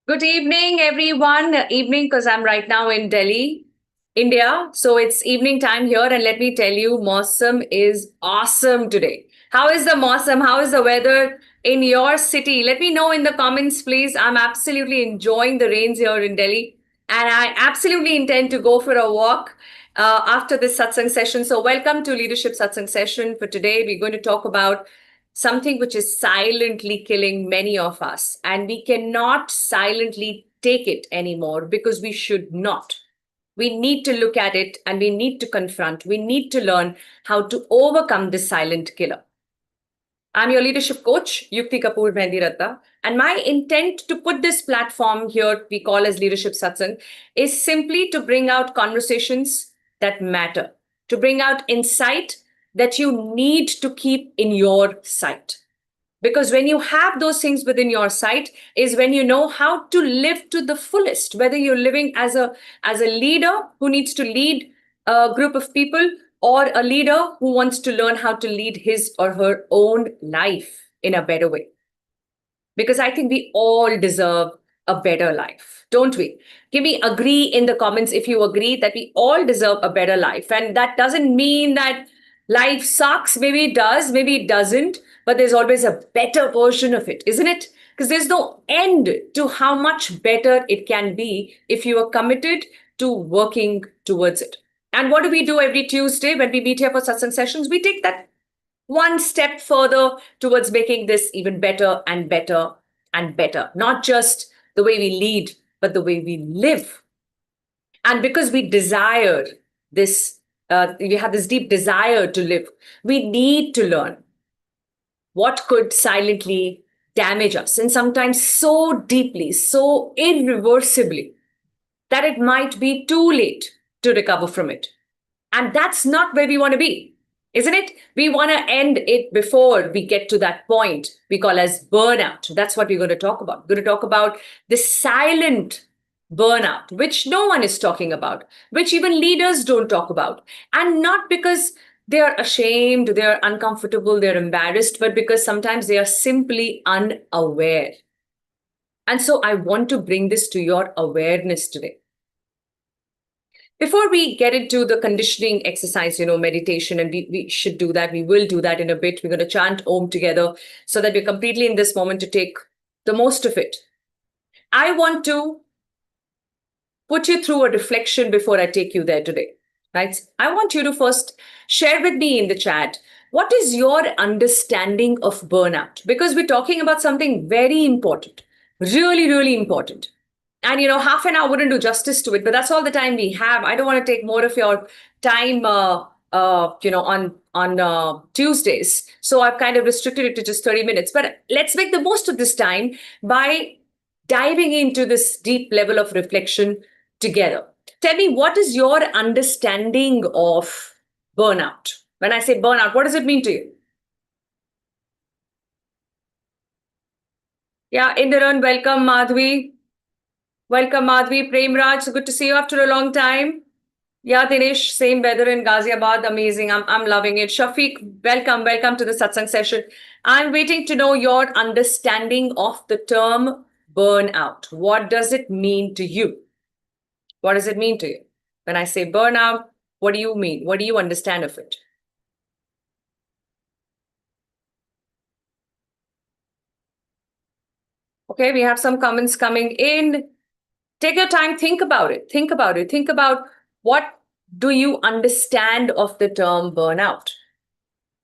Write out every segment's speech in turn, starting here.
Good evening, everyone. Evening, because I'm right now in Delhi, India. So it's evening time here, and let me tell you, Mausam is awesome today. How is the Mausam? How is the weather in your city? Let me know in the comments, please. I'm absolutely enjoying the rains here in Delhi, and I absolutely intend to go for a walk after this satsang session. So, welcome to Leadership Satsang Session. For today, we're going to talk about something which is silently killing many of us. And we cannot silently take it anymore because we should not. We need to look at it and we need to confront, we need to learn how to overcome this silent killer. I'm your leadership coach, Yukti Kapoor Mehndi, and my intent to put this platform here, we call as Leadership Satsang, is simply to bring out conversations that matter, to bring out insight that you need to keep in your sight. Because when you have those things within your sight is when you know how to live to the fullest, whether you're living as a leader who needs to lead a group of people, or a leader who wants to learn how to lead his or her own life in a better way. Because I think we all deserve a better life, don't we? Give me agree in the comments if you agree that we all deserve a better life. And that doesn't mean that life sucks. Maybe it does, maybe it doesn't, but there's always a better version of it, isn't it? Because there's no end to how much better it can be if you are committed to working towards it. And what do we do every Tuesday when we meet here for satsang sessions? We take that one step further towards making this even better and better and better. Not just the way we lead, but the way we live. And because we desire this, we have this deep desire to live, we need to learn what could silently damage us, and sometimes so deeply, so irreversibly, that it might be too late to recover from it. And that's not where we want to be, isn't it? We want to end it before we get to that point we call as burnout. That's what we're going to talk about. We're going to talk about the silent burnout, which no one is talking about, which even leaders don't talk about. And not because they are ashamed, they're uncomfortable, they're embarrassed, but because sometimes they are simply unaware. And so I want to bring this to your awareness today. Before we get into the conditioning exercise, meditation, and we should do that, we will do that in a bit. We're going to chant Om together so that we're completely in this moment to take the most of it. I want to put you through a reflection before I take you there today, right? I want you to first share with me in the chat, what is your understanding of burnout? Because we're talking about something very important, really, really important. And half an hour wouldn't do justice to it, but that's all the time we have. I don't want to take more of your time on Tuesdays, so I've kind of restricted it to just 30 minutes. But let's make the most of this time by diving into this deep level of reflection together. Tell me, what is your understanding of burnout? When I say burnout, what does it mean to you? Yeah, Indiran, welcome, Madhvi. Welcome, Madhvi. Premraj, good to see you after a long time. Yeah, Dinesh, same weather in Ghaziabad. Amazing. I'm loving it. Shafiq, welcome to the satsang session. I'm waiting to know your understanding of the term burnout. What does it mean to you? What does it mean to you? When I say burnout, what do you mean? What do you understand of it? Okay, we have some comments coming in. Take your time, think about it. Think about it. Think about, what do you understand of the term burnout?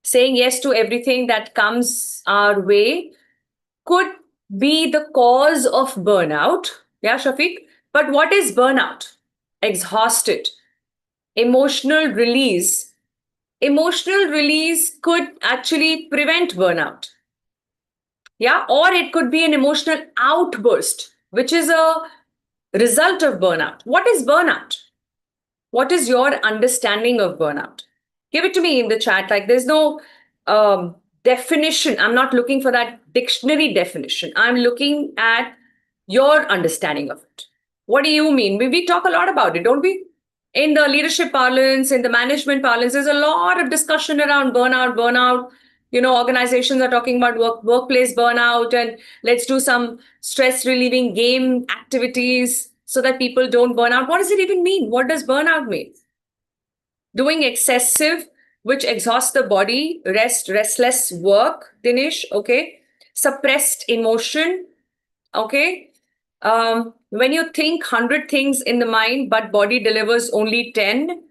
Saying yes to everything that comes our way could be the cause of burnout. Yeah, Shafiq? But what is burnout? Exhausted. Emotional release. Emotional release could actually prevent burnout. Yeah, or it could be an emotional outburst, which is a result of burnout. What is burnout? What is your understanding of burnout? Give it to me in the chat. Like, there's no definition. I'm not looking for that dictionary definition. I'm looking at your understanding of it. What do you mean? We talk a lot about it, don't we? In the leadership parlance, in the management parlance, there's a lot of discussion around burnout. Organizations are talking about workplace burnout, and let's do some stress relieving game activities so that people don't burn out. What does it even mean? What does burnout mean? Doing excessive, which exhausts the body, restless work, Dinesh, okay? Suppressed emotion, okay? When you think 100 things in the mind, but body delivers only 10,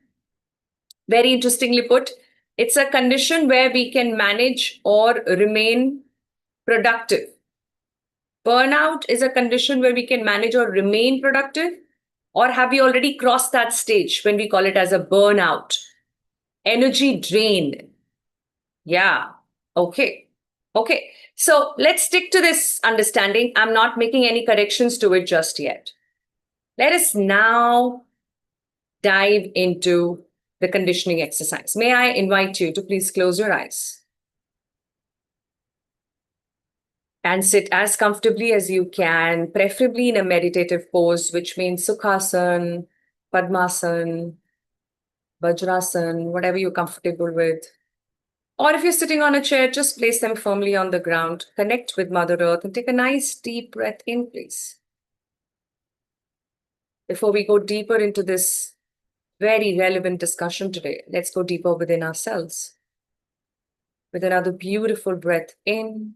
very interestingly put, it's a condition where we can manage or remain productive. Burnout is a condition where we can manage or remain productive, or have we already crossed that stage when we call it as a burnout? Energy drain. Yeah. Okay. Okay. So let's stick to this understanding. I'm not making any corrections to it just yet. Let us now dive into the conditioning exercise. May I invite you to please close your eyes and sit as comfortably as you can, preferably in a meditative pose, which means Sukhasan, Padmasan, Vajrasan, whatever you're comfortable with. Or if you're sitting on a chair, just place them firmly on the ground, connect with Mother Earth, and take a nice deep breath in, please. Before we go deeper into this very relevant discussion today, let's go deeper within ourselves. With another beautiful breath in,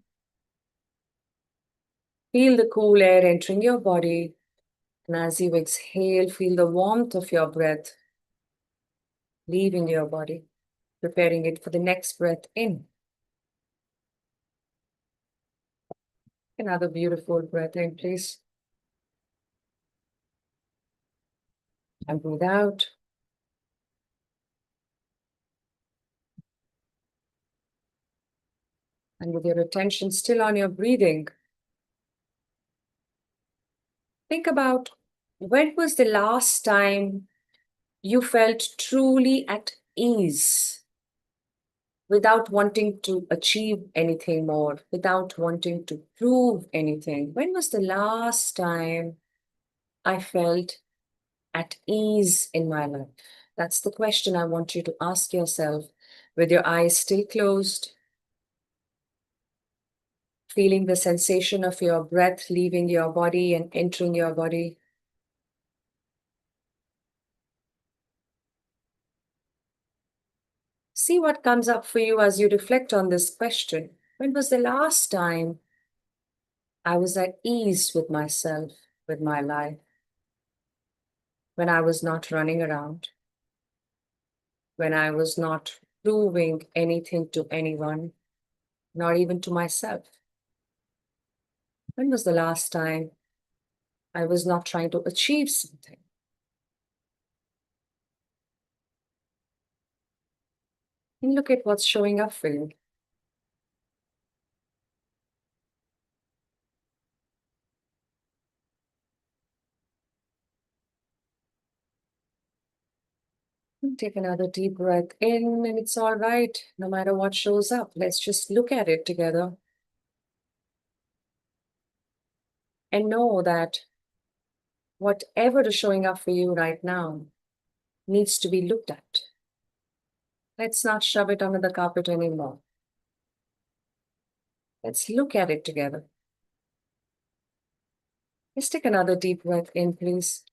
feel the cool air entering your body. And as you exhale, feel the warmth of your breath leaving your body, preparing it for the next breath in. Another beautiful breath in, please. And breathe out. And with your attention still on your breathing, think about, when was the last time you felt truly at ease without wanting to achieve anything more, without wanting to prove anything? When was the last time I felt at ease in my life? That's the question I want you to ask yourself with your eyes still closed, feeling the sensation of your breath leaving your body and entering your body. See what comes up for you as you reflect on this question. When was the last time I was at ease with myself, with my life? When I was not running around, when I was not proving anything to anyone, not even to myself. When was the last time I was not trying to achieve something? And look at what's showing up for you. Take another deep breath in, and it's all right, no matter what shows up. Let's just look at it together and know that whatever is showing up for you right now needs to be looked at. Let's not shove it under the carpet anymore. Let's look at it together. Let's take another deep breath in, please.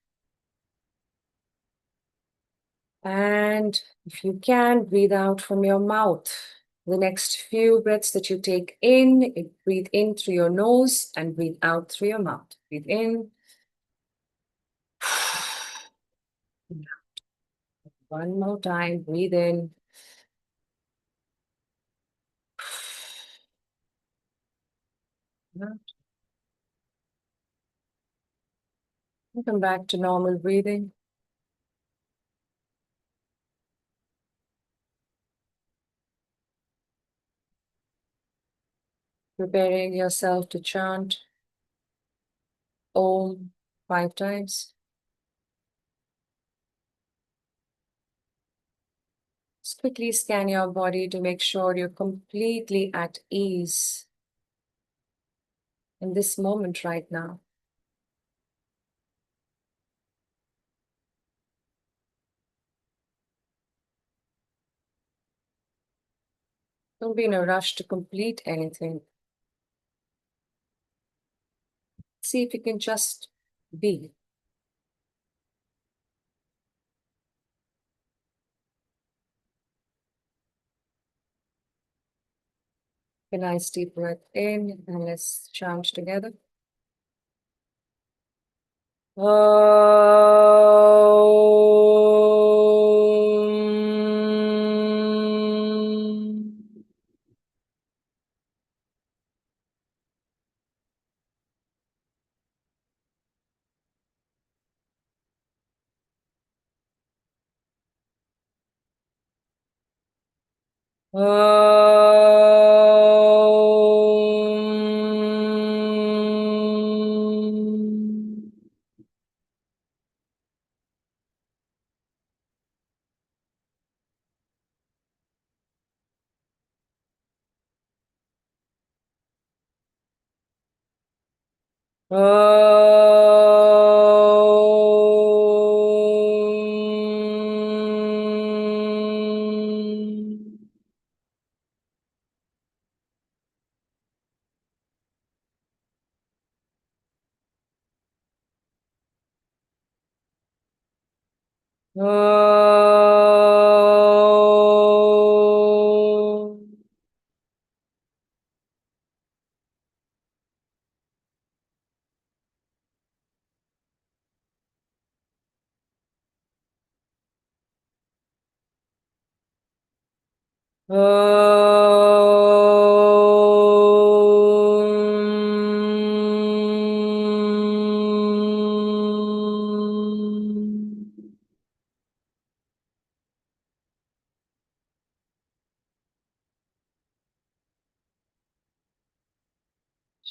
And if you can, breathe out from your mouth. The next few breaths that you take in, breathe in through your nose and breathe out through your mouth. Breathe in. One more time, breathe in. Out. Come back to normal breathing. Preparing yourself to chant Om 5 times. Just quickly scan your body to make sure you're completely at ease in this moment right now. Don't be in a rush to complete anything. See if you can just be. A nice deep breath in, and let's chant together. Om. Om. Om. Om. Om.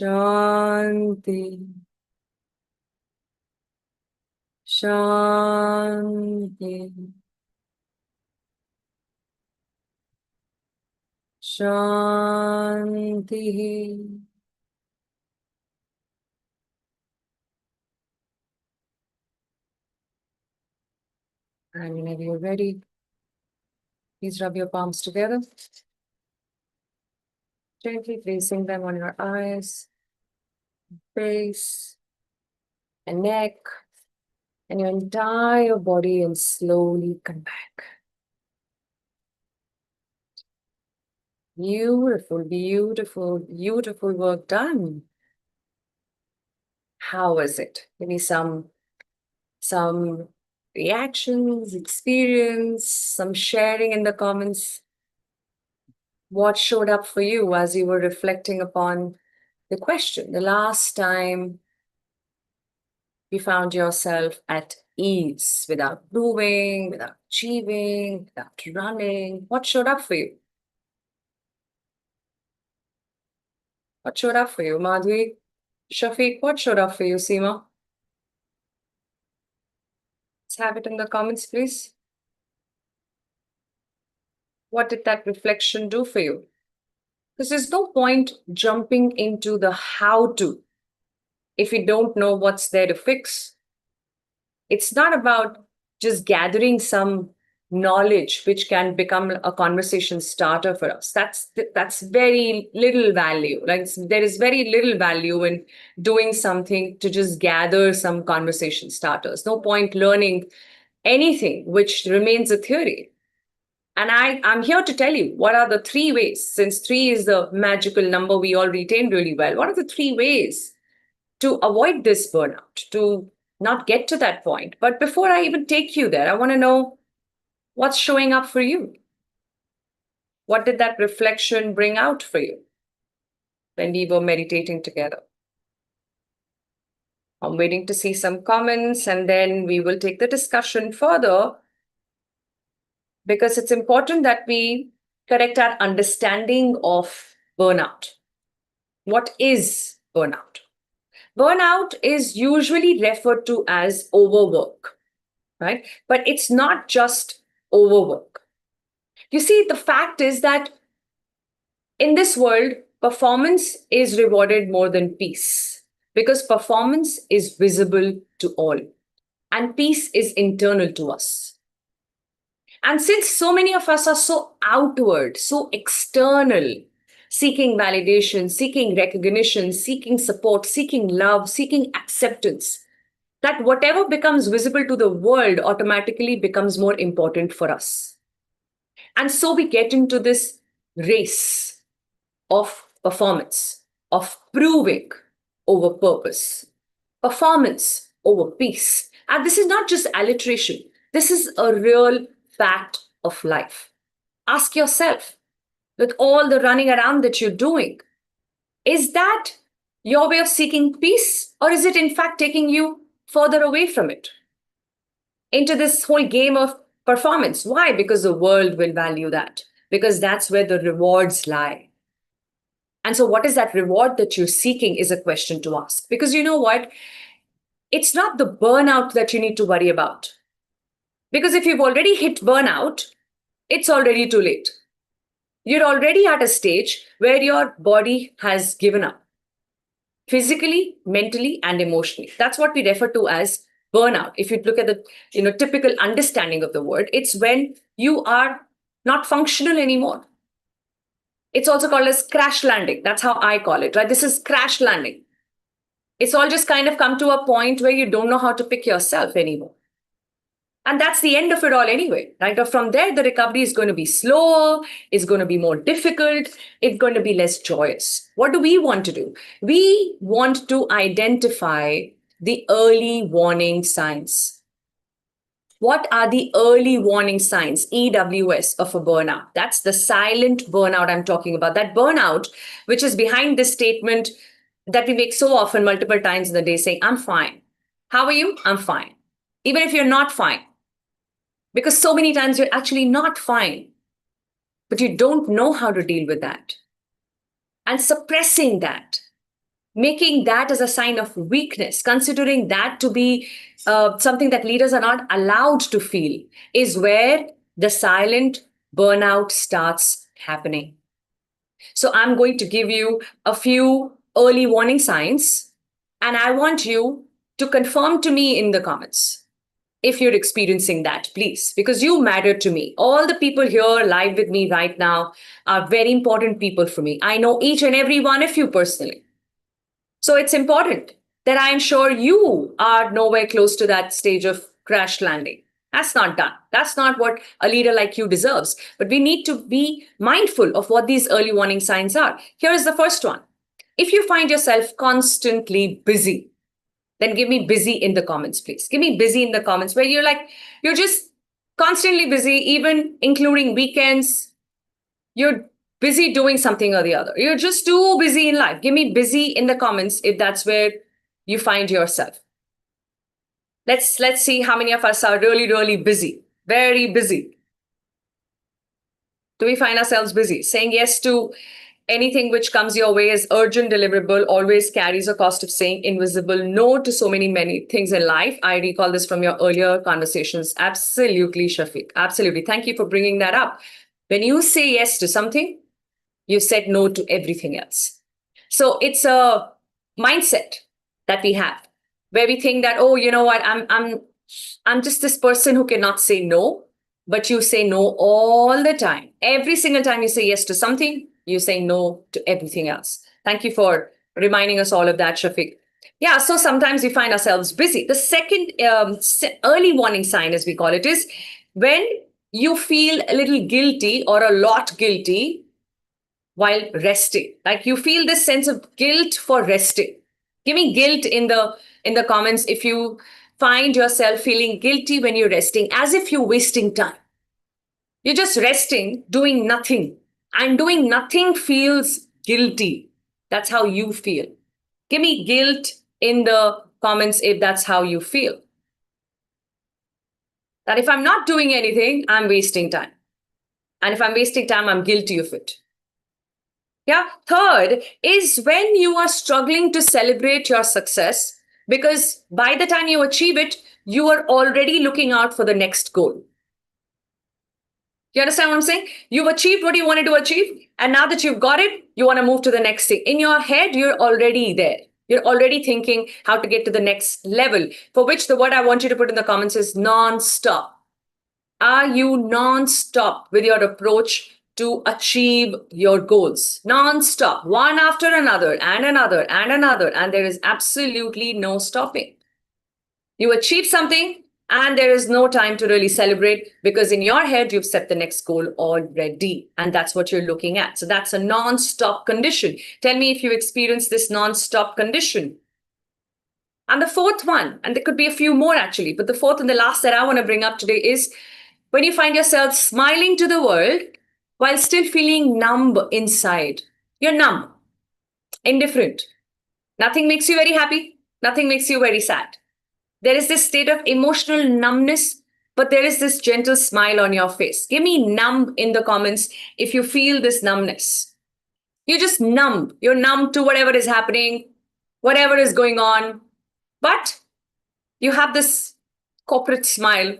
Shanti, Shanti, Shanti. And whenever you're ready, please rub your palms together, gently placing them on your eyes, face, and neck, and your entire body, and slowly come back. Beautiful, beautiful, beautiful work done. How was it? Give me some reactions, experience, some sharing in the comments. What showed up for you as you were reflecting upon the question? The last time you found yourself at ease without moving, without achieving, without running. What showed up for you? What showed up for you, Madhvi? Shafiq, what showed up for you, Seema? Let's have it in the comments, please. What did that reflection do for you? Because there's no point jumping into the how to if you don't know what's there to fix. It's not about just gathering some knowledge which can become a conversation starter for us. That's very little value. Like there is very little value in doing something to just gather some conversation starters. No point learning anything which remains a theory. And I'm here to tell you what are the three ways, since three is the magical number we all retain really well. What are the three ways to avoid this burnout, to not get to that point? But before I even take you there, I want to know what's showing up for you. What did that reflection bring out for you when we were meditating together? I'm waiting to see some comments and then we will take the discussion further, because it's important that we correct our understanding of burnout. What is burnout? Burnout is usually referred to as overwork, right? But it's not just overwork. You see, the fact is that in this world, performance is rewarded more than peace, because performance is visible to all and peace is internal to us. And since so many of us are so outward, so external, seeking validation, seeking recognition, seeking support, seeking love, seeking acceptance, that whatever becomes visible to the world automatically becomes more important for us. And so we get into this race of performance, of proving over purpose, performance over peace. And this is not just alliteration, this is a real fact of life. Ask yourself, with all the running around that you're doing, is that your way of seeking peace, or is it in fact taking you further away from it into this whole game of performance? Why? Because the world will value that, because that's where the rewards lie. And so, what is that reward that you're seeking is a question to ask. Because you know what? It's not the burnout that you need to worry about. Because if you've already hit burnout, it's already too late. You're already at a stage where your body has given up physically, mentally, and emotionally. That's what we refer to as burnout. If you look at the typical understanding of the word, it's when you are not functional anymore. It's also called as crash landing. That's how I call it, right? This is crash landing. It's all just kind of come to a point where you don't know how to pick yourself anymore. And that's the end of it all anyway, right? Or from there, the recovery is going to be slower, it's going to be more difficult, it's going to be less joyous. What do we want to do? We want to identify the early warning signs. What are the early warning signs, EWS, of a burnout? That's the silent burnout I'm talking about. That burnout, which is behind this statement that we make so often multiple times in the day saying, I'm fine. How are you? I'm fine. Even if you're not fine. Because so many times you're actually not fine, but you don't know how to deal with that. And suppressing that, making that as a sign of weakness, considering that to be something that leaders are not allowed to feel, is where the silent burnout starts happening. So I'm going to give you a few early warning signs, and I want you to confirm to me in the comments if you're experiencing that, please, because you matter to me. All the people here live with me right now are very important people for me. I know each and every one of you personally. So it's important that I ensure you are nowhere close to that stage of crash landing. That's not done. That's not what a leader like you deserves. But we need to be mindful of what these early warning signs are. Here is the first one. If you find yourself constantly busy, then give me busy in the comments, please. Give me busy in the comments where you're just constantly busy, even including weekends. You're busy doing something or the other. You're just too busy in life. Give me busy in the comments if that's where you find yourself. Let's see how many of us are really, really busy, very busy. Do we find ourselves busy? Saying yes to anything which comes your way as urgent deliverable always carries a cost of saying invisible no to so many things in life. I recall this from your earlier conversations. Absolutely, Shafiq. Absolutely. Thank you for bringing that up. When you say yes to something, you said no to everything else. So it's a mindset that we have where we think that, oh, you know what, I'm just this person who cannot say no, but you say no all the time. Every single time you say yes to something, you say no to everything else. Thank you for reminding us all of that, Shafiq. Yeah, so sometimes we find ourselves busy. The second early warning sign, as we call it, is when you feel a little guilty or a lot guilty while resting. Like you feel this sense of guilt for resting. Give me guilt in the comments if you find yourself feeling guilty when you're resting, as if you're wasting time. You're just resting, doing nothing. And doing nothing feels guilty. That's how you feel. Give me guilt in the comments if that's how you feel. That if I'm not doing anything, I'm wasting time. And if I'm wasting time, I'm guilty of it. Yeah. Third is when you are struggling to celebrate your success, because by the time you achieve it, you are already looking out for the next goal. You understand what I'm saying? You've achieved what you wanted to achieve. And now that you've got it, you want to move to the next thing. In your head, you're already there. You're already thinking how to get to the next level, for which the word I want you to put in the comments is non-stop. Are you non-stop with your approach to achieve your goals? Non-stop, one after another and another and another, and there is absolutely no stopping. You achieve something and there is no time to really celebrate because in your head you've set the next goal already, and that's what you're looking at. So that's a non-stop condition. Tell me if you experience this non-stop condition. And the fourth one, and there could be a few more actually, but the fourth and the last that I want to bring up today is when you find yourself smiling to the world while still feeling numb inside. You're numb, indifferent. Nothing makes you very happy, nothing makes you very sad. There is this state of emotional numbness, but there is this gentle smile on your face. Give me numb in the comments if you feel this numbness. You're just numb. You're numb to whatever is happening, whatever is going on. But you have this corporate smile,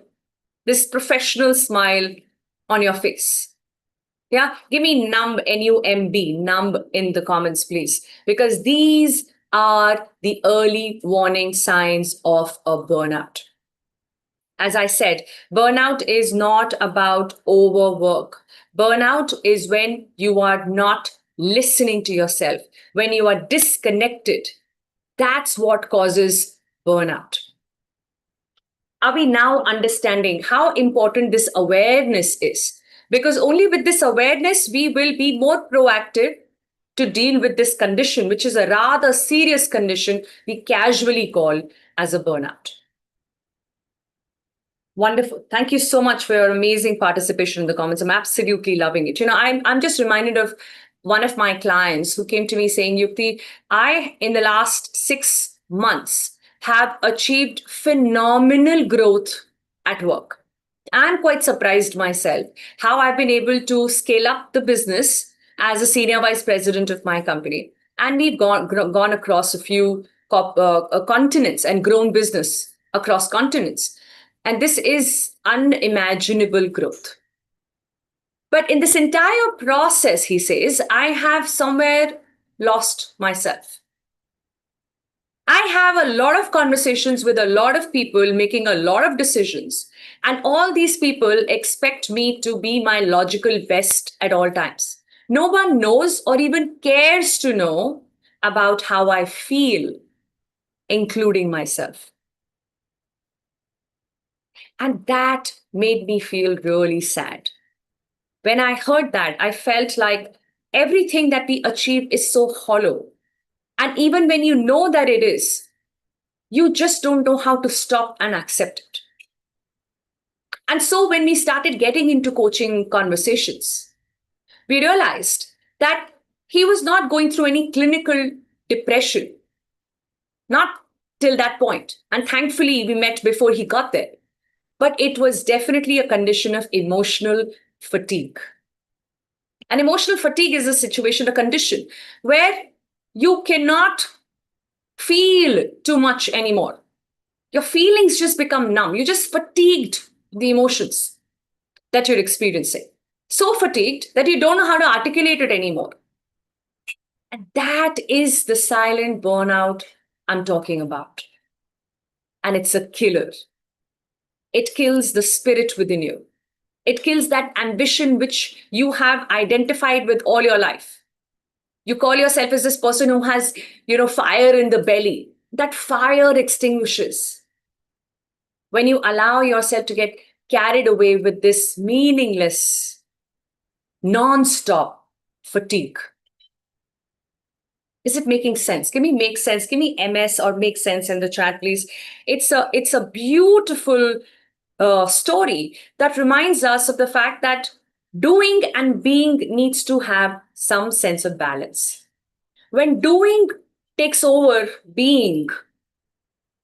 this professional smile on your face. Yeah, give me numb, N-U-M-B, numb in the comments, please, because these are the early warning signs of a burnout. As I said, burnout is not about overwork. Burnout is when you are not listening to yourself, when you are disconnected. That's what causes burnout. Are we now understanding how important this awareness is? Because only with this awareness, we will be more proactive to deal with this condition, which is a rather serious condition we casually call as a burnout. Wonderful. Thank you so much for your amazing participation in the comments. I'm absolutely loving it. I'm just reminded of one of my clients who came to me saying, Yukti, in the last 6 months, have achieved phenomenal growth at work. I'm quite surprised myself how I've been able to scale up the business as a senior vice president of my company. And we've gone across a few continents and grown business across continents. And this is unimaginable growth. But in this entire process, he says, I have somewhere lost myself. I have a lot of conversations with a lot of people making a lot of decisions. And all these people expect me to be my logical best at all times. No one knows or even cares to know about how I feel, including myself. And that made me feel really sad. When I heard that, I felt like everything that we achieve is so hollow. And even when you know that it is, you just don't know how to stop and accept it. And so when we started getting into coaching conversations, we realized that he was not going through any clinical depression, not till that point. And thankfully, we met before he got there. But it was definitely a condition of emotional fatigue. And emotional fatigue is a situation, a condition where you cannot feel too much anymore. Your feelings just become numb. You just fatigued the emotions that you're experiencing. So fatigued that you don't know how to articulate it anymore. And that is the silent burnout I'm talking about. And it's a killer. It kills the spirit within you. It kills that ambition which you have identified with all your life. You call yourself as this person who has, fire in the belly. That fire extinguishes when you allow yourself to get carried away with this meaningless, non-stop fatigue. Is it making sense? Give me make sense. Give me MS or make sense in the chat, please. It's a beautiful story that reminds us of the fact that doing and being needs to have some sense of balance. When doing takes over being,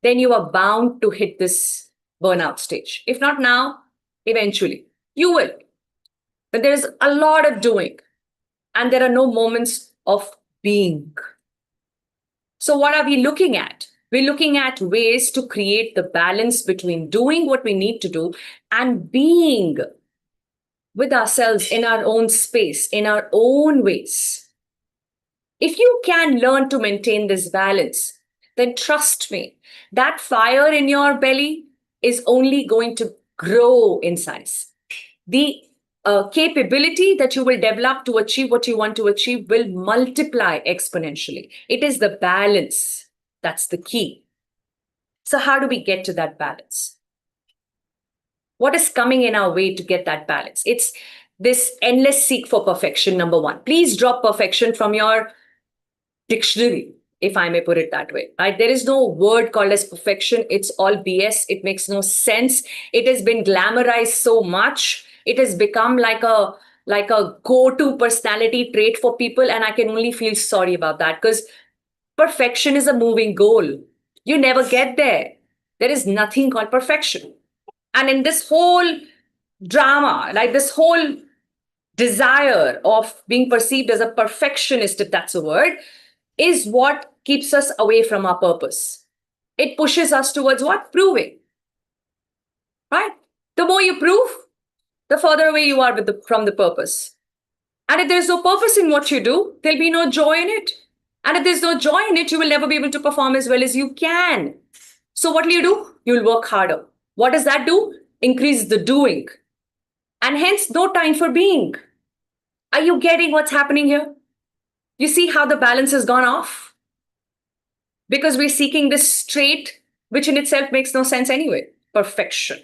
then you are bound to hit this burnout stage. If not now, eventually you will. But there is a lot of doing and there are no moments of being. So what are we looking at? We're looking at ways to create the balance between doing what we need to do and being with ourselves in our own space, in our own ways. If you can learn to maintain this balance, then trust me, that fire in your belly is only going to grow in size. the capability that you will develop to achieve what you want to achieve will multiply exponentially. It is the balance that's the key. So, how do we get to that balance? What is coming in our way to get that balance? It's this endless seek for perfection, number one. Please drop perfection from your dictionary, if I may put it that way. Right? There is no word called as perfection. It's all BS. It makes no sense. It has been glamorized so much. It has become like a go-to personality trait for people, and I can only feel sorry about that because perfection is a moving goal. You never get there. There is nothing called perfection. And in this whole drama, like this whole desire of being perceived as a perfectionist, if that's a word, is what keeps us away from our purpose. It pushes us towards what? Proving. Right? The more you prove, the further away you are from the purpose. And if there's no purpose in what you do, there'll be no joy in it. And if there's no joy in it, you will never be able to perform as well as you can. So what do? You'll work harder. What does that do? Increase the doing. And hence, no time for being. Are you getting what's happening here? You see how the balance has gone off? Because we're seeking this trait, which in itself makes no sense anyway. Perfection.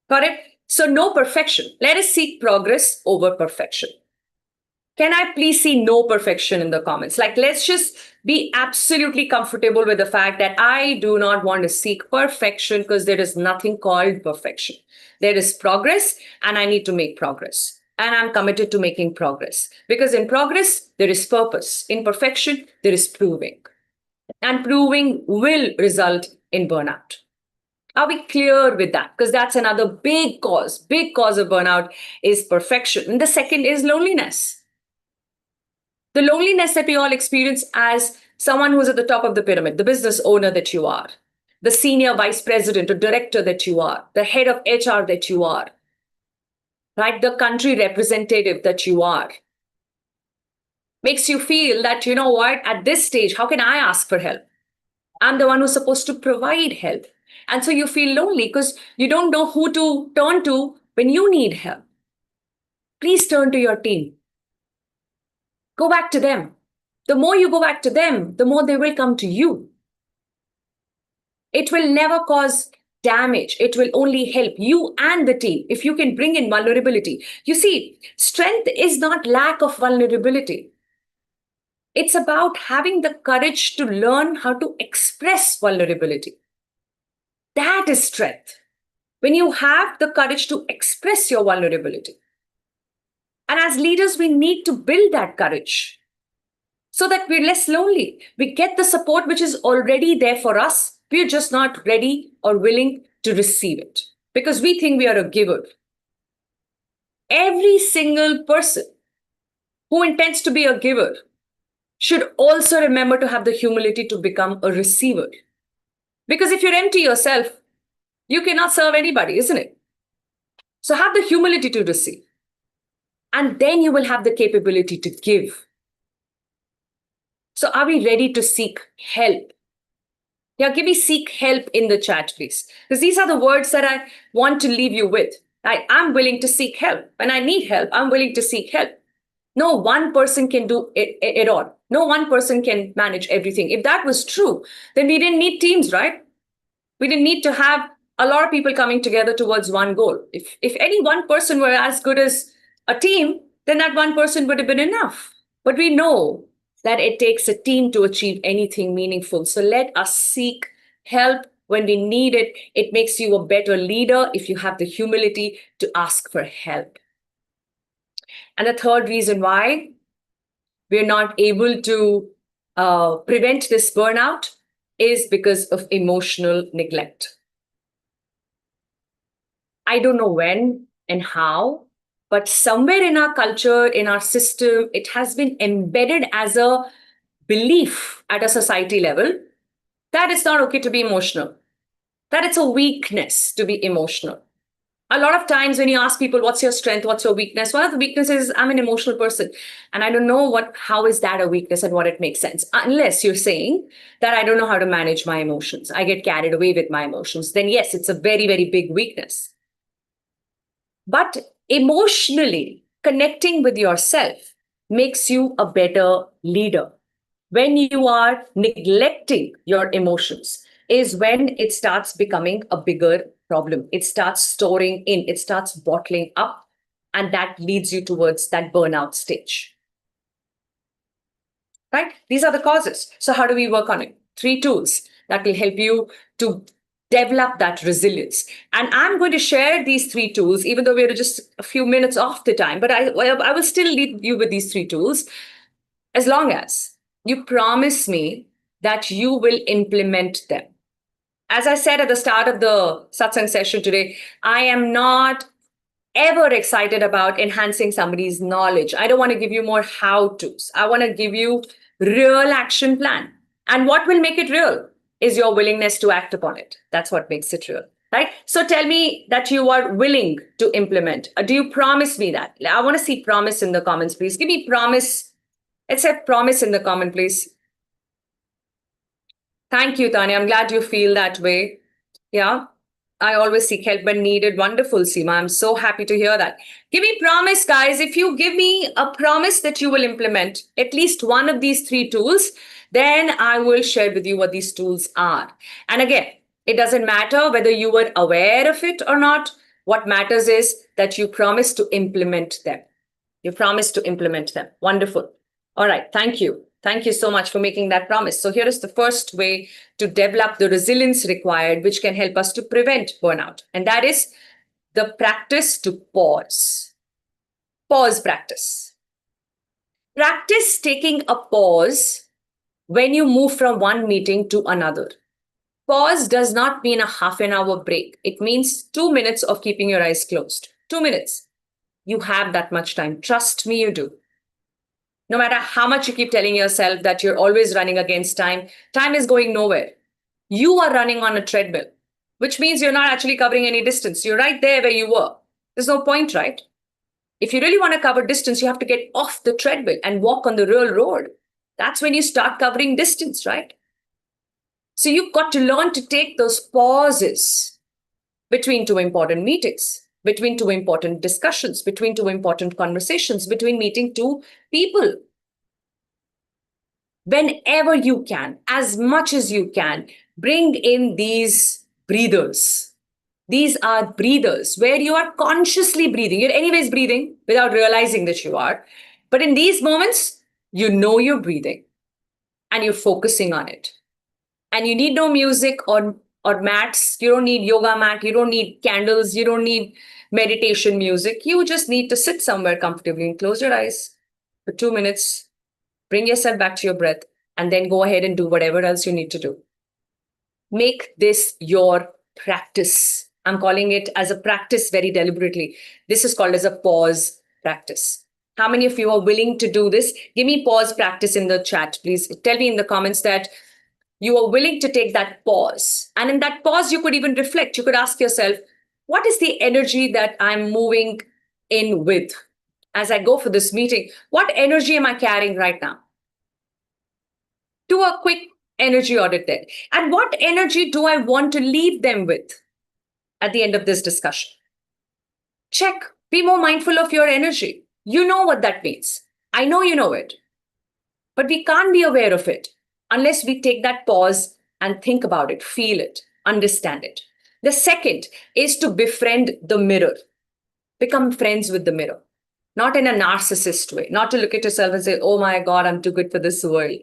Got it? So no perfection. Let us seek progress over perfection. Can I please see no perfection in the comments? Like, let's just be absolutely comfortable with the fact that I do not want to seek perfection because there is nothing called perfection. There is progress and I need to make progress. And I'm committed to making progress because in progress, there is purpose. In perfection, there is proving. And proving will result in burnout. Are we clear with that? Because that's another big cause of burnout is perfection. And the second is loneliness. The loneliness that we all experience as someone who's at the top of the pyramid, the business owner that you are, the senior vice president or director that you are, the head of HR that you are, right? The country representative that you are, makes you feel that, you know what, at this stage, how can I ask for help? I'm the one who's supposed to provide help. And so you feel lonely because you don't know who to turn to when you need help. Please turn to your team. Go back to them. The more you go back to them, the more they will come to you. It will never cause damage. It will only help you and the team if you can bring in vulnerability. You see, strength is not lack of vulnerability. It's about having the courage to learn how to express vulnerability. That is strength. When you have the courage to express your vulnerability. And as leaders, we need to build that courage so that we're less lonely. We get the support which is already there for us. We're just not ready or willing to receive it because we think we are a giver. Every single person who intends to be a giver should also remember to have the humility to become a receiver. Because if you're empty yourself, you cannot serve anybody, isn't it? So have the humility to receive. And then you will have the capability to give. So are we ready to seek help? Yeah, give me seek help in the chat, please. Because these are the words that I want to leave you with. I'm willing to seek help. When I need help, I'm willing to seek help. No one person can do it all. No one person can manage everything. If that was true, then we didn't need teams, right? We didn't need to have a lot of people coming together towards one goal. If any one person were as good as a team, then that one person would have been enough. But we know that it takes a team to achieve anything meaningful. So let us seek help when we need it. It makes you a better leader if you have the humility to ask for help. And the third reason why we're not able to prevent this burnout is because of emotional neglect. I don't know when and how, but somewhere in our culture, in our system, it has been embedded as a belief at a society level that it's not okay to be emotional, that it's a weakness to be emotional. A lot of times when you ask people, what's your strength, what's your weakness? One of the weaknesses is I'm an emotional person. And I don't know how is that a weakness and what it makes sense. Unless you're saying that I don't know how to manage my emotions. I get carried away with my emotions. Then yes, it's a very, very big weakness. But Emotionally, connecting with yourself makes you a better leader. When you are neglecting your emotions, is when it starts becoming a bigger problem. It starts storing in, it starts bottling up, and that leads you towards that burnout stage. Right? These are the causes. So, how do we work on it? 3 tools that will help you to develop that resilience. And I'm going to share these 3 tools, even though we're just a few minutes off the time, but I will still leave you with these 3 tools as long as you promise me that you will implement them. As I said at the start of the satsang session today, I am not ever excited about enhancing somebody's knowledge. I don't want to give you more how to's. I want to give you real action plan. And what will make it real is your willingness to act upon it. That's what makes it real. Right? So tell me that you are willing to implement. Do you promise me that? I want to see promise in the comments, please. Give me promise. Let's have promise in the comment, please. Thank you, Tanya. I'm glad you feel that way. Yeah. I always seek help when needed. Wonderful, Seema. I'm so happy to hear that. Give me promise, guys. If you give me a promise that you will implement at least one of these 3 tools, then I will share with you what these tools are. And again, it doesn't matter whether you were aware of it or not. What matters is that you promise to implement them. You promise to implement them. Wonderful. All right. Thank you. Thank you so much for making that promise. So here is the first way to develop the resilience required, which can help us to prevent burnout. And that is the practice to pause. Pause practice. Practice taking a pause when you move from one meeting to another. Pause does not mean a half an hour break. It means 2 minutes of keeping your eyes closed. 2 minutes. You have that much time. Trust me, you do. No matter how much you keep telling yourself that you're always running against time, time is going nowhere. You are running on a treadmill, which means you're not actually covering any distance. You're right there where you were. There's no point, right? If you really want to cover distance, you have to get off the treadmill and walk on the real road. That's when you start covering distance, right? So you've got to learn to take those pauses between 2 important meetings, between 2 important discussions, between 2 important conversations, between meeting 2 people. Whenever you can, as much as you can, bring in these breathers. These are breathers where you are consciously breathing. You're anyways breathing without realizing that you are. But in these moments, you know you're breathing and you're focusing on it. And you need no music or mats. You don't need yoga mat. You don't need candles. You don't need meditation music. You just need to sit somewhere comfortably and close your eyes for 2 minutes. Bring yourself back to your breath and then go ahead and do whatever else you need to do. Make this your practice. I'm calling it as a practice very deliberately. This is called as a pause practice. How many of you are willing to do this? Give me pause practice in the chat, please. Tell me in the comments that you are willing to take that pause. And in that pause, you could even reflect. You could ask yourself, what is the energy that I'm moving in with? As I go for this meeting, what energy am I carrying right now? Do a quick energy audit there. And what energy do I want to leave them with at the end of this discussion? Check. Be more mindful of your energy. You know what that means. I know you know it. But we can't be aware of it unless we take that pause and think about it, feel it, understand it. The second is to befriend the mirror. Become friends with the mirror. Not in a narcissist way. Not to look at yourself and say, oh my God, I'm too good for this world.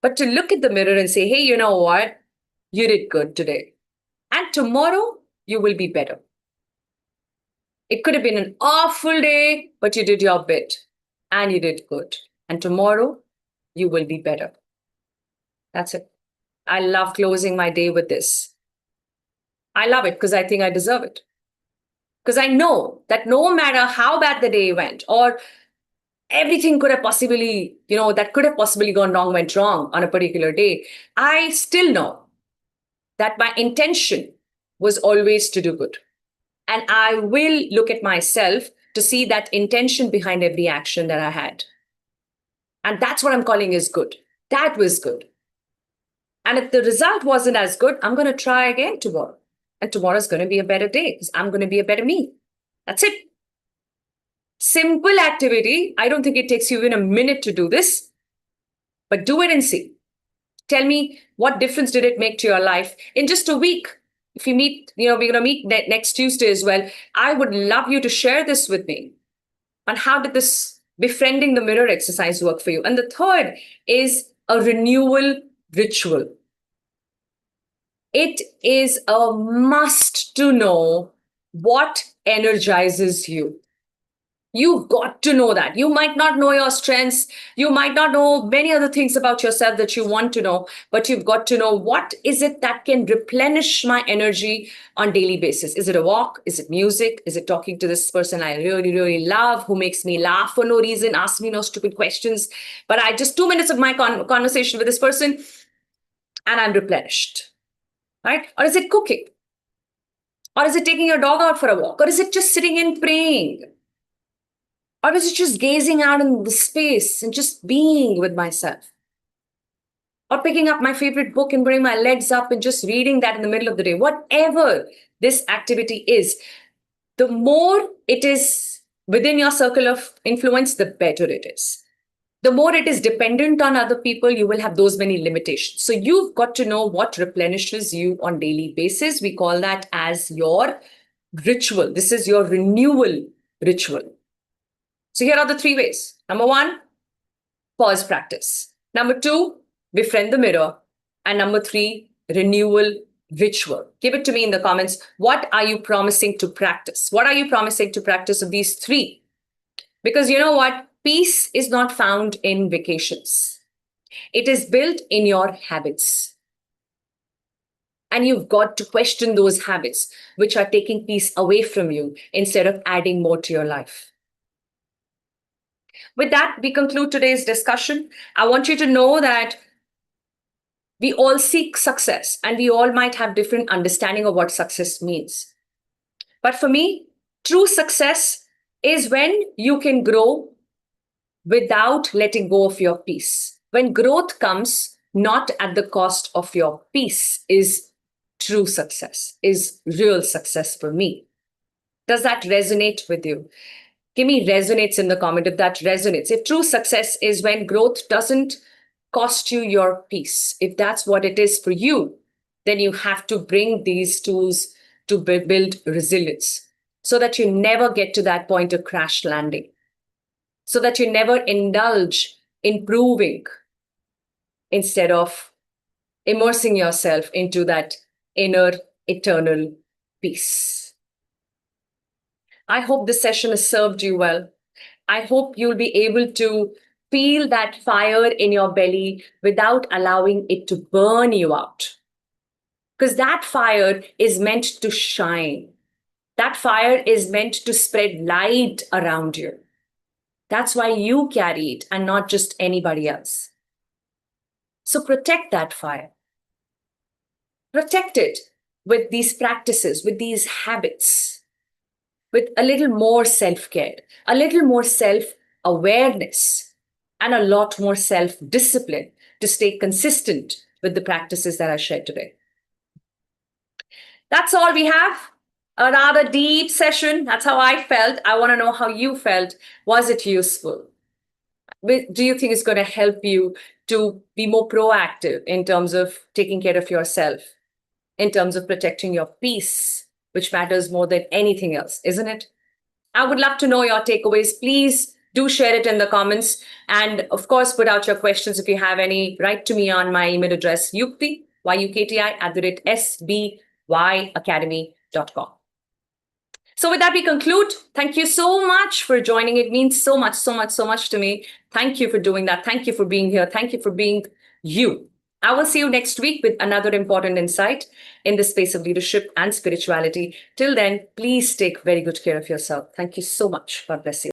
But to look at the mirror and say, hey, you know what? You did good today. And tomorrow, you will be better. It could have been an awful day, but you did your bit. And you did good. And tomorrow, you will be better. That's it. I love closing my day with this. I love it because I think I deserve it. Because I know that no matter how bad the day went or everything could have possibly, that could have possibly gone wrong, went wrong on a particular day, I still know that my intention was always to do good. And I will look at myself to see that intention behind every action that I had. And that's what I'm calling is good. That was good. And if the result wasn't as good, I'm going to try again tomorrow. And tomorrow's going to be a better day because I'm going to be a better me. That's it. Simple activity. I don't think it takes you even a minute to do this, but do it and see. Tell me, what difference did it make to your life in just a week? If you meet, we're going to meet next Tuesday as well. I would love you to share this with me. And how did this befriending the mirror exercise work for you? And the third is a renewal ritual. It is a must to know what energizes you. You've got to know that. You might not know your strengths. You might not know many other things about yourself that you want to know, but you've got to know what is it that can replenish my energy on daily basis. Is it a walk? Is it music? Is it talking to this person I really, really love, who makes me laugh for no reason, ask me no stupid questions, but I just 2 minutes of my conversation with this person and I'm replenished, right? Or is it cooking? Or is it taking your dog out for a walk? Or is it just sitting and praying? Or is it just gazing out in the space and just being with myself? Or picking up my favorite book and putting my legs up and just reading that in the middle of the day? Whatever this activity is, the more it is within your circle of influence, the better it is. The more it is dependent on other people, you will have those many limitations. So you've got to know what replenishes you on daily basis. We call that as your ritual. This is your renewal ritual. So here are the 3 ways. Number 1, pause practice. Number 2, befriend the mirror. And number 3, renewal ritual. Give it to me in the comments. What are you promising to practice? What are you promising to practice of these 3? Because you know what? Peace is not found in vacations. It is built in your habits. And you've got to question those habits which are taking peace away from you instead of adding more to your life. With that, we conclude today's discussion. I want you to know that we all seek success and we all might have different understanding of what success means. But for me, true success is when you can grow without letting go of your peace. When growth comes not at the cost of your peace is true success, is real success for me. Does that resonate with you? Give me resonates in the comment if that resonates. If true success is when growth doesn't cost you your peace, if that's what it is for you, then you have to bring these tools to build resilience so that you never get to that point of crash landing, so that you never indulge in proving instead of immersing yourself into that inner eternal peace. I hope this session has served you well. I hope you'll be able to feel that fire in your belly without allowing it to burn you out. Because that fire is meant to shine. That fire is meant to spread light around you. That's why you carry it and not just anybody else. So protect that fire. Protect it with these practices, with these habits, with a little more self-care, a little more self-awareness, and a lot more self-discipline to stay consistent with the practices that I shared today. That's all we have. A rather deep session. That's how I felt. I want to know how you felt. Was it useful? Do you think it's going to help you to be more proactive in terms of taking care of yourself, in terms of protecting your peace, which matters more than anything else, isn't it? I would love to know your takeaways. Please do share it in the comments. And of course, put out your questions if you have any. Write to me on my email address, yukti, yukti@sbyacademy.com. So with that, we conclude. Thank you so much for joining. It means so much, so much, so much to me. Thank you for doing that. Thank you for being here. Thank you for being you. I will see you next week with another important insight in the space of leadership and spirituality. Till then, please take very good care of yourself. Thank you so much. God bless you.